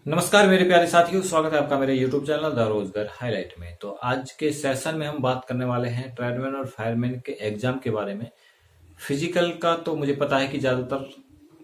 नमस्कार मेरे प्यारे साथियों, स्वागत है आपका मेरे YouTube चैनल द रोजगार हाईलाइट में। तो आज के सेशन में हम बात करने वाले हैं ट्रेडमैन और फायरमैन के एग्जाम के बारे में। फिजिकल का तो मुझे पता है कि ज़्यादातर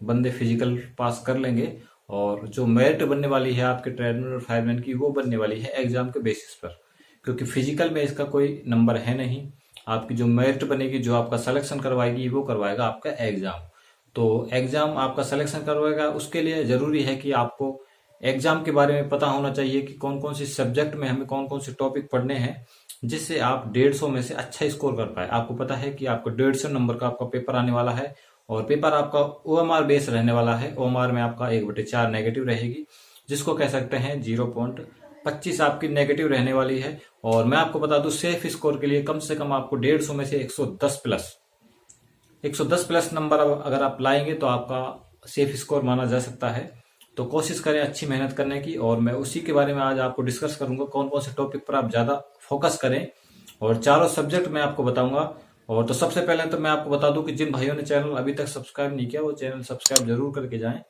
बंदे फिजिकल पास कर लेंगे और जो मेरिट बनने वाली है आपके ट्रेडमैन और फायरमैन की वो बनने वाली है एग्जाम के बेसिस पर, क्योंकि फिजिकल में इसका कोई नंबर है नहीं। आपकी जो मेरिट बनेगी, जो आपका सिलेक्शन करवाएगी, वो करवाएगा आपका एग्जाम। तो एग्जाम आपका सिलेक्शन करवाएगा, उसके लिए जरूरी है कि आपको एग्जाम के बारे में पता होना चाहिए कि कौन कौन सी सब्जेक्ट में हमें कौन कौन से टॉपिक पढ़ने हैं, जिससे आप 150 में से अच्छा स्कोर कर पाए। आपको पता है कि आपको 150 नंबर का आपका पेपर आने वाला है और पेपर आपका ओएमआर बेस रहने वाला है। ओएमआर में आपका 1/4 नेगेटिव रहेगी, जिसको कह सकते हैं 0.25 आपकी नेगेटिव रहने वाली है। और मैं आपको बता दूं, सेफ स्कोर के लिए कम से कम आपको 150 में से 110 प्लस नंबर अगर आप लाएंगे तो आपका सेफ स्कोर माना जा सकता है। तो कोशिश करें अच्छी मेहनत करने की, और मैं उसी के बारे में आज आपको डिस्कस करूंगा कौन कौन से टॉपिक पर आप ज्यादा फोकस करें, और चारों सब्जेक्ट मैं आपको बताऊंगा। और तो सबसे पहले तो मैं आपको बता दूं कि जिन भाइयों ने चैनल अभी तक सब्सक्राइब नहीं किया वो चैनल सब्सक्राइब जरूर करके जाएं,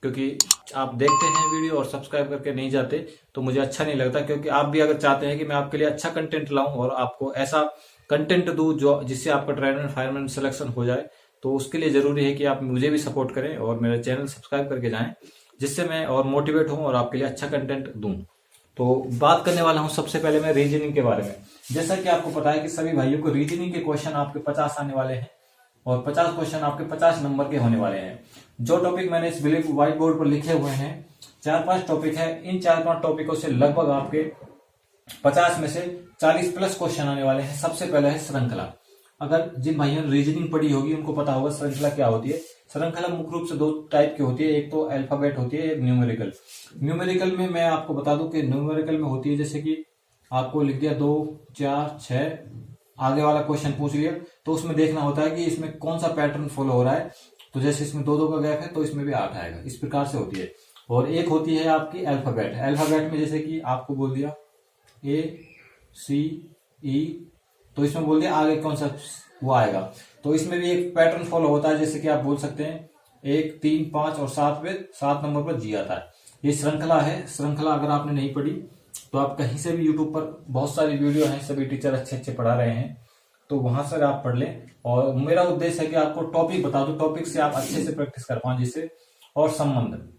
क्योंकि आप देखते हैं वीडियो और सब्सक्राइब करके नहीं जाते तो मुझे अच्छा नहीं लगता। क्योंकि आप भी अगर चाहते हैं कि मैं आपके लिए अच्छा कंटेंट लाऊं और आपको ऐसा कंटेंट दूं जो जिससे आपका ट्रेडमैन फायरमैन सिलेक्शन हो जाए, तो उसके लिए जरूरी है कि आप मुझे भी सपोर्ट करें और मेरा चैनल सब्सक्राइब करके जाएं, जिससे मैं और मोटिवेट हूं और आपके लिए अच्छा कंटेंट दूं। तो बात करने वाला हूं सबसे पहले मैं रीजनिंग के बारे में। जैसा कि आपको पता है कि सभी भाइयों को रीजनिंग के क्वेश्चन आपके 50 आने वाले हैं और 50 क्वेश्चन आपके 50 नंबर के होने वाले हैं। जो टॉपिक मैंने इस व्हाइट बोर्ड पर लिखे हुए हैं, 4-5 टॉपिक है। इन 4-5 टॉपिकों से लगभग आपके 50 में से 40 प्लस क्वेश्चन आने वाले हैं। सबसे पहले है श्रृंखला। अगर जिन भाइयों ने रीजनिंग पढ़ी होगी उनको पता होगा श्रृंखला क्या होती है। श्रृंखला मुख्य रूप से 2 टाइप की होती है, एक तो अल्फाबेट होती है, एक न्यूमेरिकल। न्यूमेरिकल में मैं आपको बता दूं कि न्यूमेरिकल में होती है जैसे कि आपको लिख दिया 2, 4, 6, आगे वाला क्वेश्चन पूछ लिया, तो उसमें देखना होता है कि इसमें कौन सा पैटर्न फॉलो हो रहा है। तो जैसे इसमें 2-2 का गैप है तो इसमें भी 8 आएगा, इस प्रकार से होती है। और एक होती है आपकी अल्फाबेट। अल्फाबेट में जैसे कि आपको बोल दिया ACE, तो इसमें बोल दिया आगे कौन सा वो आएगा। तो इसमें भी एक पैटर्न फॉलो होता है, जैसे कि आप बोल सकते हैं 1, 3, 5 और 7 पे 7 नंबर पर जी आता है। ये श्रृंखला है। श्रृंखला अगर आपने नहीं पढ़ी तो आप कहीं से भी यूट्यूब पर बहुत सारी वीडियो हैं, सभी टीचर अच्छे अच्छे पढ़ा रहे हैं, तो वहां से आप पढ़ लें। और मेरा उद्देश्य है कि आपको टॉपिक बता दो, टॉपिक से आप अच्छे से प्रैक्टिस कर पाए जिससे। और संबंध,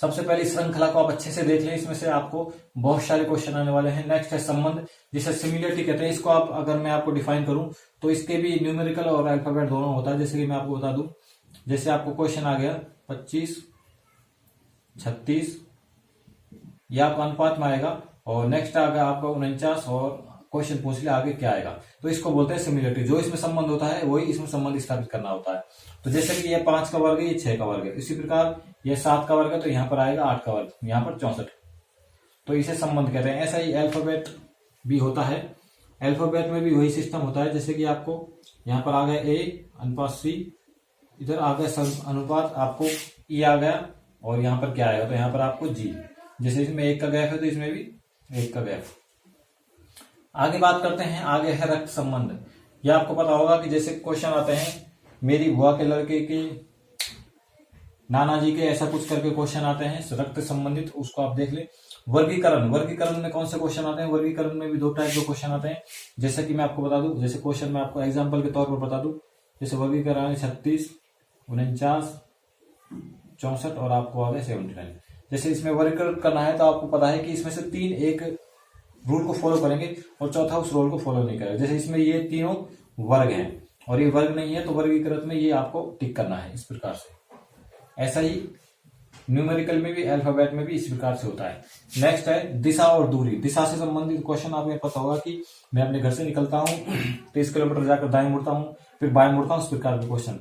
सबसे पहले श्रृंखला को आप अच्छे से देख लें, इसमें से आपको बहुत सारे क्वेश्चन आने वाले हैं। नेक्स्ट है संबंध, जिसे सिमिलरिटी कहते हैं। इसको आप अगर मैं आपको डिफाइन करूं तो इसके भी न्यूमेरिकल और अल्फाबेट दोनों होता है। जैसे कि मैं आपको बता दूं, जैसे आपको क्वेश्चन आ गया 25, 36, यह आपका अनुपात में आएगा, और नेक्स्ट आ गया आपका 49 और क्वेश्चन पूछ लिया आगे क्या आएगा, तो इसको बोलते हैं सिमिलरिटी। जो इसमें संबंध होता है वही इसमें संबंध स्थापित करना होता है। तो जैसे कि ये 5 का वर्ग है, ये 6 का वर्ग है, इसी प्रकार ये 7 का वर्ग है तो यहाँ पर आएगा 8 का वर्ग, यहाँ पर 64, तो इसे संबंध कहते हैं। ऐसा ही अल्फाबेट भी होता है। अल्फाबेट में भी वही सिस्टम होता है, जैसे कि आपको यहाँ पर आ गया A अनुपात C, इधर आ गया अनुपात आपको E आ गया, और यहाँ पर क्या आएगा तो यहाँ पर आपको G। जैसे इसमें 1 का गैप है तो इसमें भी 1 का गैप। आगे बात करते हैं, आगे है रक्त संबंध। यह आपको पता होगा कि जैसे क्वेश्चन आते हैं मेरी बुआ के लड़के के नाना जी के, ऐसा कुछ करके क्वेश्चन आते हैं रक्त संबंधित, उसको आप देख ले। वर्गीकरण, वर्गीकरण में कौन से क्वेश्चन आते हैं? वर्गीकरण में भी 2 टाइप के क्वेश्चन आते हैं। जैसे कि मैं आपको बता दूं, जैसे क्वेश्चन मैं आपको एग्जांपल के तौर पर बता दूं, जैसे वर्गीकरण है 36, 49, 64 और आपको आ गया 79। जैसे इसमें वर्गीकरण करना है तो आपको पता है कि इसमें से 3 एक रूल को फॉलो करेंगे और चौथा उस रूल को फॉलो नहीं करेगा। जैसे इसमें ये तीनों वर्ग हैं और ये वर्ग नहीं है, तो वर्गीकृत में ये आपको टिक करना है, इस प्रकार से। ऐसा ही न्यूमेरिकल में भी, अल्फाबेट में भी इस प्रकार से होता है। नेक्स्ट है दिशा और दूरी। दिशा से संबंधित क्वेश्चन आपको पता होगा कि मैं अपने घर से निकलता हूं 30 किलोमीटर जाकर दाएं मुड़ता हूं, फिर बाएं मुड़ता हूं, इस प्रकार के क्वेश्चन।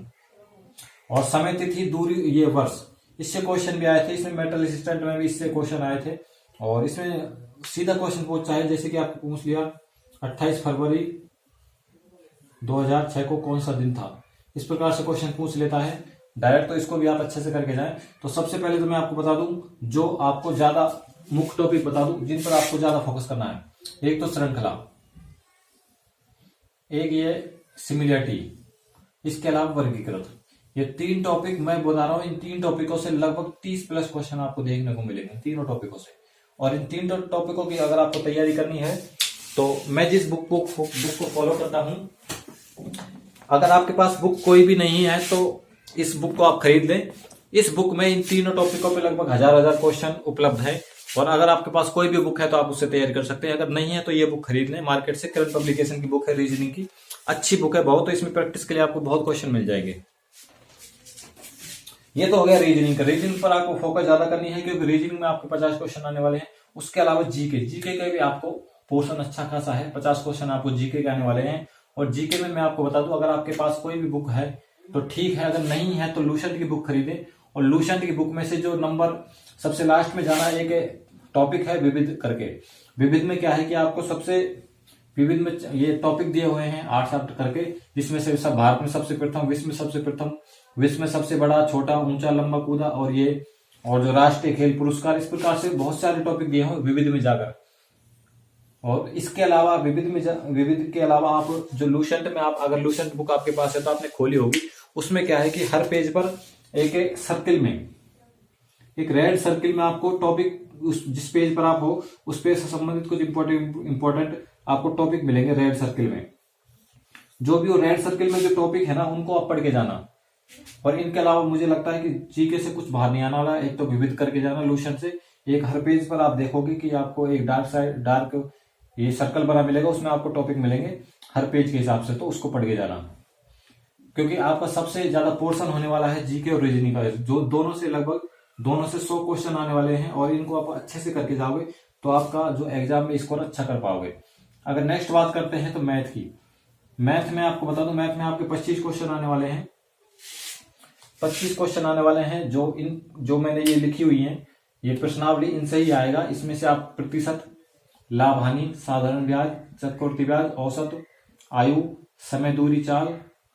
और समय, तिथि, दूरी, ये वर्ष, इससे क्वेश्चन भी आए थे। इसमें मेटल असिस्टेंट में भी इससे क्वेश्चन आए थे, और इसमें सीधा क्वेश्चन पूछा है, जैसे कि आपको पूछ लिया 28 फरवरी 2006 को कौन सा दिन था, इस प्रकार से क्वेश्चन पूछ लेता है डायरेक्ट। तो इसको भी आप अच्छे से करके जाएं। तो सबसे पहले तो मैं आपको बता दूं, जो आपको ज्यादा मुख्य टॉपिक बता दूं जिन पर आपको ज्यादा फोकस करना है। एक तो श्रृंखला, एक ये सिमिलरिटी, इसके अलावा वर्गीकृत। ये 3 टॉपिक मैं बता रहा हूँ, इन 3 टॉपिकों से लगभग 30 प्लस क्वेश्चन आपको देखने को मिलेंगे, तीनों टॉपिकों से। और इन 3 टॉपिकों की अगर आपको तैयारी करनी है तो मैं जिस बुक को फॉलो करता हूँ, अगर आपके पास बुक कोई भी नहीं है तो इस बुक को आप खरीद लें। इस बुक में इन तीनों टॉपिकों पे लगभग हजार क्वेश्चन उपलब्ध है। और अगर आपके पास कोई भी बुक है तो आप उससे तैयारी कर सकते हैं, अगर नहीं है तो ये बुक खरीद लें मार्केट से। करंट पब्लिकेशन की बुक है, रीजनिंग की अच्छी बुक है बहुत, तो इसमें प्रैक्टिस के लिए आपको बहुत क्वेश्चन मिल जाएंगे। ये तो हो गया रीजनिंग का। रीजनिंग पर आपको फोकस ज्यादा करनी है क्योंकि रीजनिंग में आपको 50 क्वेश्चन आने वाले हैं। उसके अलावा जीके का भी आपको पोर्शन अच्छा खासा है, 50 क्वेश्चन आपको जीके के आने वाले हैं। और जीके में मैं आपको बता दूं, अगर आपके पास कोई भी बुक है तो ठीक है, अगर नहीं है तो लूसेंट की बुक खरीदें। और लूसेंट की बुक में से जो नंबर सबसे लास्ट में जाना, एक टॉपिक है विविध करके। विविध में क्या है कि आपको सबसे विविध में ये टॉपिक दिए हुए हैं 8 करके, जिसमें से सब भारत में सबसे प्रथम, विश्व में सबसे प्रथम, विश्व में सबसे बड़ा, छोटा, ऊंचा, लंबा, कूदा, और जो राष्ट्रीय खेल पुरस्कार, इस प्रकार से बहुत सारे टॉपिक दिए हुए विविध में जाकर। और इसके अलावा विविध के अलावा आप जो लूसेंट में, आप अगर लूसेंट बुक आपके पास है तो आपने खोली होगी, उसमें क्या है कि हर पेज पर एक सर्किल में, एक रेड सर्किल में आपको टॉपिक, जिस पेज पर आप हो उस पेज से संबंधित कुछ इंपॉर्टेंट आपको टॉपिक मिलेंगे रेड सर्किल में। जो भी वो रेड सर्किल में जो टॉपिक है ना, उनको आप पढ़ के जाना। और इनके अलावा मुझे लगता है कि जीके से कुछ बाहर नहीं आने वाला। एक तो विविध करके जाना लूसेंट से, एक हर पेज पर आप देखोगे कि आपको एक डार्क ये सर्कल बना मिलेगा, उसमें आपको टॉपिक मिलेंगे हर पेज के हिसाब से, तो उसको पढ़ के जाना। क्योंकि आपका सबसे ज्यादा पोर्शन होने वाला है जीके और रीजनिंग का, जो दोनों से 100 क्वेश्चन आने वाले हैं। और इनको आप अच्छे से करके जाओगे तो आपका जो एग्जाम में स्कोर अच्छा कर पाओगे। अगर नेक्स्ट बात करते हैं तो मैथ की। मैथ में आपको बता दूं, मैथ में आपके 25 क्वेश्चन आने वाले हैं। 25 क्वेश्चन आने वाले हैं जो मैंने ये लिखी हुई है, ये प्रश्नावली, इनसे ही आएगा। इसमें से आप प्रतिशत, लाभ हानि, साधारण ब्याज, चक्रवृद्धि ब्याज, औसत, आयु, समय दूरी चाल,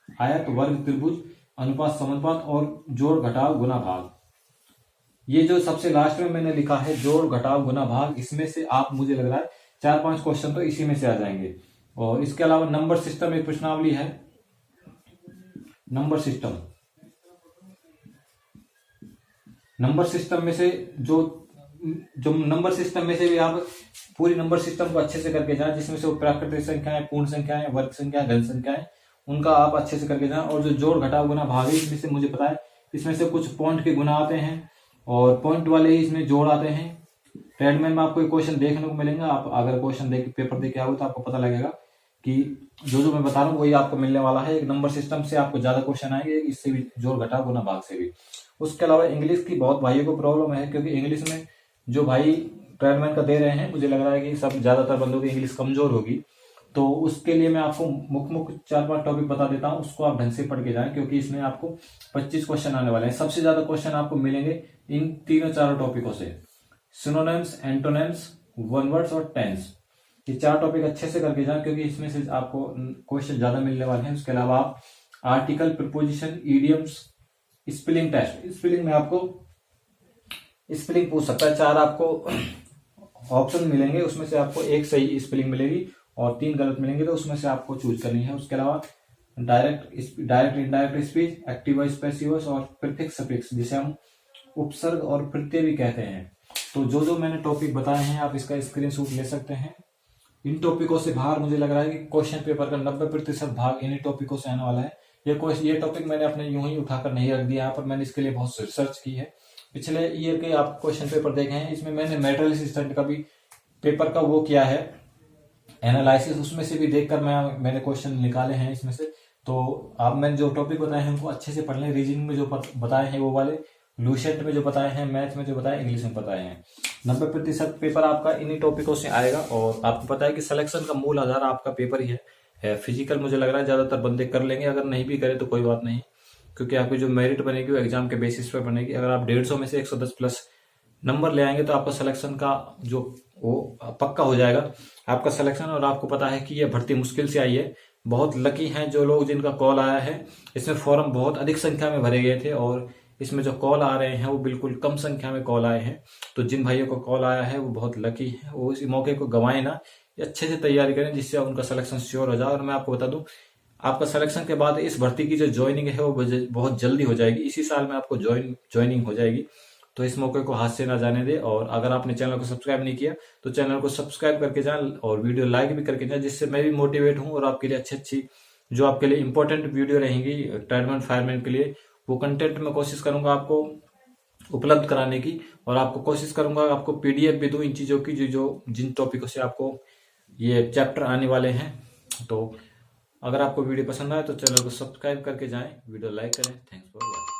आयत, वर्ग त्रिभुज, अनुपात समानुपात और जोड़ घटाव गुना भाग। ये जो सबसे लास्ट में मैंने लिखा है जोड़ घटाव गुना भाग, इसमें से आप, मुझे लग रहा है 4-5 क्वेश्चन तो इसी में से आ जाएंगे। और इसके अलावा नंबर सिस्टम एक प्रश्नावली है, नंबर सिस्टम में से जो नंबर सिस्टम में से भी आप पूरी नंबर सिस्टम को अच्छे से करके जाएं, जिसमें से वो प्राकृतिक संख्याएं, पूर्ण संख्याएं, वर्ग संख्याएं, घन संख्याएं, उनका आप अच्छे से करके जाएं। और जो जोड़ घटाव गुना भाग है, इसमें से मुझे पता है इसमें से कुछ पॉइंट के गुना आते हैं और पॉइंट वाले ही इसमें जोड़ आते हैं। ट्रेडमैन में आपको क्वेश्चन देखने को मिलेंगे। आप अगर क्वेश्चन पेपर देके आओगे तो आपको पता लगेगा कि जो मैं बता रहा हूँ वही आपको मिलने वाला है। एक नंबर सिस्टम से आपको ज्यादा क्वेश्चन आएंगे, इससे भी जोड़ घटाव गुना भाग से भी। उसके अलावा इंग्लिश की बहुत भाइयों को प्रॉब्लम है, क्योंकि इंग्लिश में जो भाई ट्रेडमैन का दे रहे हैं, मुझे लग रहा है कि सब ज्यादातर बंदों की इंग्लिश कमजोर होगी। तो उसके लिए मैं आपको मुख्य 4-5 टॉपिक बता देता हूँ, उसको आप ढंग से पढ़ के जाएं, क्योंकि इसमें आपको 25 क्वेश्चन आने वाले हैं। सबसे ज्यादा क्वेश्चन आपको मिलेंगे इन 3-4 टॉपिकों से, सिनोनिम्स, एंटोनिम्स, वन वर्ड्स और टेंस। ये 4 टॉपिक अच्छे से करके जाएं, क्योंकि इसमें से आपको क्वेश्चन ज्यादा मिलने वाले हैं। उसके अलावा आप article, preposition, idioms, spelling test, spelling में आपको स्पेलिंग पूछ सकता है। 4 आपको ऑप्शन मिलेंगे, उसमें से आपको एक सही स्पेलिंग मिलेगी और 3 गलत मिलेंगे, तो उसमें से आपको चूज करनी है। उसके अलावा direct indirect speech, active voice, passive voice और प्रीफिक्स सफिक्स, जिसे हम उपसर्ग और प्रत्यय भी कहते हैं। तो जो मैंने टॉपिक बताए हैं, आप इसका स्क्रीनशॉट ले सकते हैं। इन टॉपिकों से बाहर मुझे लग रहा है कि क्वेश्चन पेपर का 90% भाग इन्हीं टॉपिकों से आने वाला है। ये टॉपिक मैंने अपने यूं ही उठाकर नहीं रख दिया, यहाँ पर मैंने इसके लिए बहुत रिसर्च की है। पिछले ईयर के आप क्वेश्चन पेपर देखे हैं, इसमें मैंने मेटल असिस्टेंट का भी पेपर का वो किया है एनालिसिस, उसमें से भी देखकर मैंने क्वेश्चन निकाले हैं इसमें से। तो आप मैंने जो टॉपिक बताए हैं उनको अच्छे से पढ़ लें। रीजनिंग में जो बताए हैं वो वाले, लूसेंट में जो बताए हैं, मैथ में जो बताए, इंग्लिश में बताए हैं। 90% पेपर आपका इन्हीं टॉपिकों से आएगा। और आपको पता है कि सिलेक्शन का मूल आधार आपका पेपर ही है। फिजिकल मुझे लग रहा है ज्यादातर बंदे कर लेंगे, अगर नहीं भी करे तो कोई बात नहीं, क्योंकि आपकी जो मेरिट बनेगी वो एग्जाम के बेसिस पर बनेगी। अगर आप 150 में से 110 प्लस नंबर ले आएंगे तो आपका सिलेक्शन का जो वो पक्का हो जाएगा आपका सिलेक्शन। और आपको पता है कि ये भर्ती मुश्किल से आई है। बहुत लकी हैं जो लोग जिनका कॉल आया है। इसमें फॉर्म बहुत अधिक संख्या में भरे गए थे और इसमें जो कॉल आ रहे हैं वो बिल्कुल कम संख्या में कॉल आए हैं। तो जिन भाइयों को कॉल आया है वो बहुत लकी है, वो इस मौके को गंवाए ना, अच्छे से तैयारी करें जिससे उनका सिलेक्शन श्योर हो जाए। और मैं आपको बता दूं, आपका सिलेक्शन के बाद इस भर्ती की जो ज्वाइनिंग है वो बहुत जल्दी हो जाएगी, इसी साल में आपको ज्वाइनिंग हो जाएगी। तो इस मौके को हाथ से ना जाने दे। और अगर आपने चैनल को सब्सक्राइब नहीं किया तो चैनल को सब्सक्राइब करके जाएं और वीडियो लाइक भी करके जाएं, जिससे मैं भी मोटिवेट हूं और आपके लिए अच्छी जो आपके लिए इंपॉर्टेंट वीडियो रहेंगी टायरमैन फायरमैन के लिए, वो कंटेंट में कोशिश करूंगा आपको उपलब्ध कराने की। और आपको कोशिश करूंगा आपको पीडीएफ भी दूं इन चीजों की जो जिन टॉपिकों से आपको ये चैप्टर आने वाले हैं। तो अगर आपको वीडियो पसंद आए तो चैनल को सब्सक्राइब करके जाएं, वीडियो लाइक करें। Thanks for watching.